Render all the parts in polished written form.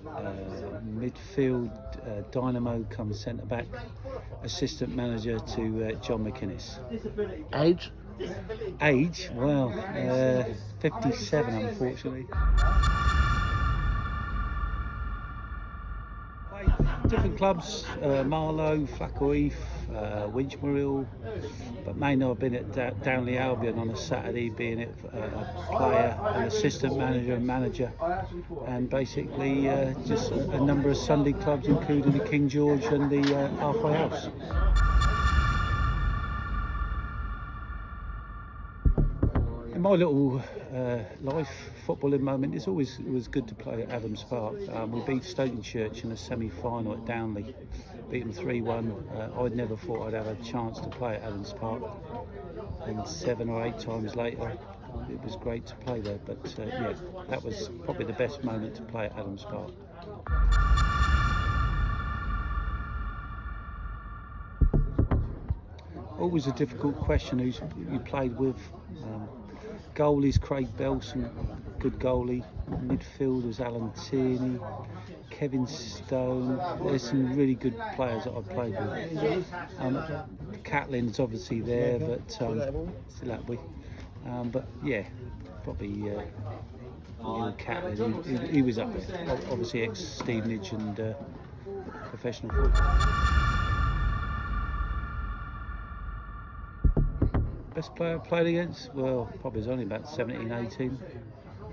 midfield, Dynamo comes centre back, assistant manager to John McInnes. Age? Age? Well, 57 unfortunately. Different clubs, Marlow, Flacco Winchmore, but mainly I've been at Downley Albion on a Saturday, being a player, an assistant manager and manager, and basically just a number of Sunday clubs, including the King George and the Halfway House. In my little life footballing moment, it was good to play at Adams Park. We beat Stoke Church in a semi-final at Downley, beat them 3-1. I'd never thought I'd have a chance to play at Adams Park, and 7 or 8 times later it was great to play there. But yeah, that was probably the best moment to play at Adams Park. Always a difficult question who you played with. Goalies, Craig Belson, good goalie. Midfielders, Alan Tierney, Kevin Stone. There's some really good players that I've played with. Catlin's obviously there, but still Atby. But yeah, probably Neil Catlin. He was up there. Obviously ex-Stevenage and professional football. Best player I played against? Well, probably was only about 17, 18.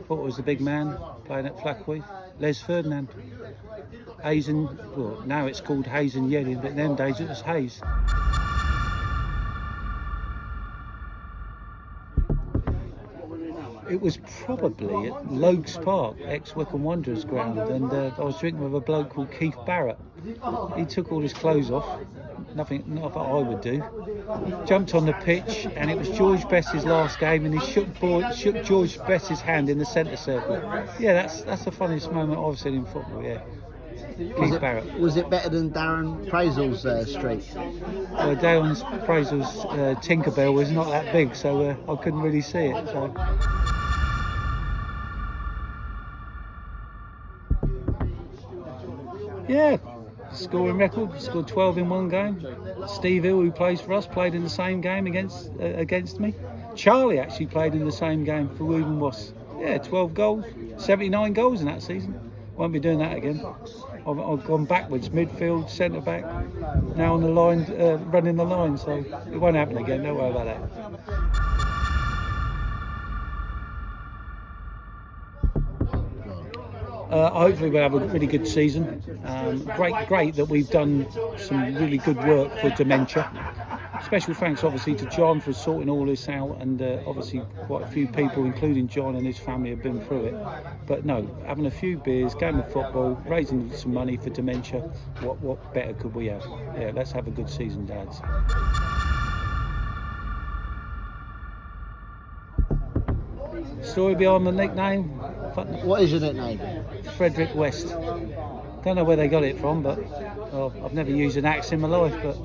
Thought it was the big man playing at Flackway. Les Ferdinand. Well, now it's called Hayes and Yedlin, but in them days it was Hayes. It was probably at Logues Park, ex-Wycombe Wanderers ground, and I was drinking with a bloke called Keith Barrett. He took all his clothes off, not that I would do. Jumped on the pitch, and it was George Best's last game, and he shook George Best's hand in the centre circle. Yeah, that's the funniest moment I've seen in football. Yeah, Keith Barrett. Was it better than Darren Prazel's streak? Well, Darren Prazel's Tinkerbell was not that big, so I couldn't really see it. So. Yeah, scoring record, scored 12 in one game. Steve Hill, who plays for us, played in the same game against me. Charlie actually played in the same game for Woburn Wass. Yeah, 12 goals, 79 goals in that season. Won't be doing that again. I've gone backwards, midfield, centre back, now on the line, running the line, so it won't happen again, don't worry about that. Hopefully we'll have a really good season. Great that we've done some really good work for dementia. Special thanks obviously to John for sorting all this out, and obviously quite a few people, including John and his family, have been through it. But no, having a few beers, game of football, raising some money for dementia, what better could we have? Yeah, let's have a good season, dads. Story behind the nickname? What is your nickname? Frederick West. Don't know where they got it from, but I've never used an axe in my life. But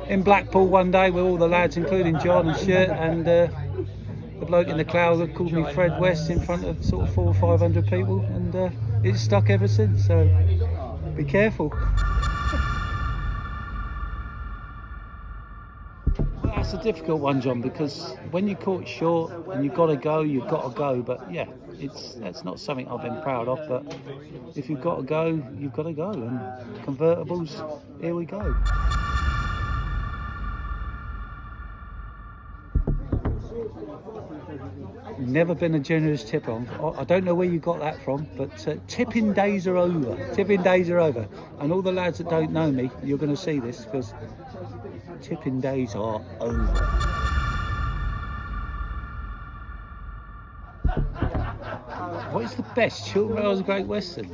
in Blackpool one day with all the lads, including John and Shirt, and the bloke in the cloud called me Fred West in front of sort of 400 or 500 people, and it's stuck ever since. So be careful. That's a difficult one, John, because when you're caught short and you've got to go. But yeah, that's not something I've been proud of. But if you've got to go, you've got to go. And convertibles, here we go. Never been a generous tipper. I don't know where you got that from, but tipping days are over. Tipping days are over. And all the lads that don't know me, you're going to see this, because tipping days are over. What is the best? Chiltern Railways Great Western.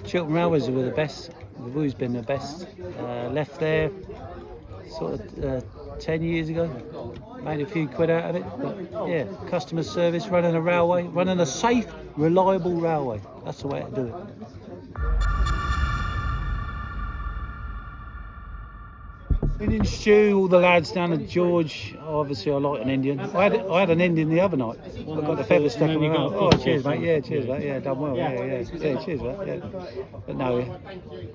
Chiltern Railways were the best. They've always been the best. Left there sort of 10 years ago. Made a few quid out of it. But yeah, customer service, running a railway, running a safe, reliable railway. That's the way to do it. Indian stew, all the lads down at George. Obviously, I like an Indian. I had an Indian the other night. I got the feather stuck in my mouth. Oh, cheers, mate. Yeah, cheers, mate. Yeah, done well. Yeah. Cheers, mate. Yeah. But no,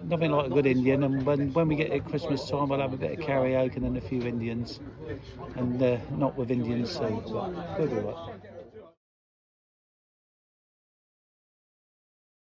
nothing like a good Indian. And when we get to Christmas time, I'll have a bit of karaoke and then a few Indians. And not with Indian soup, but we'll be all right.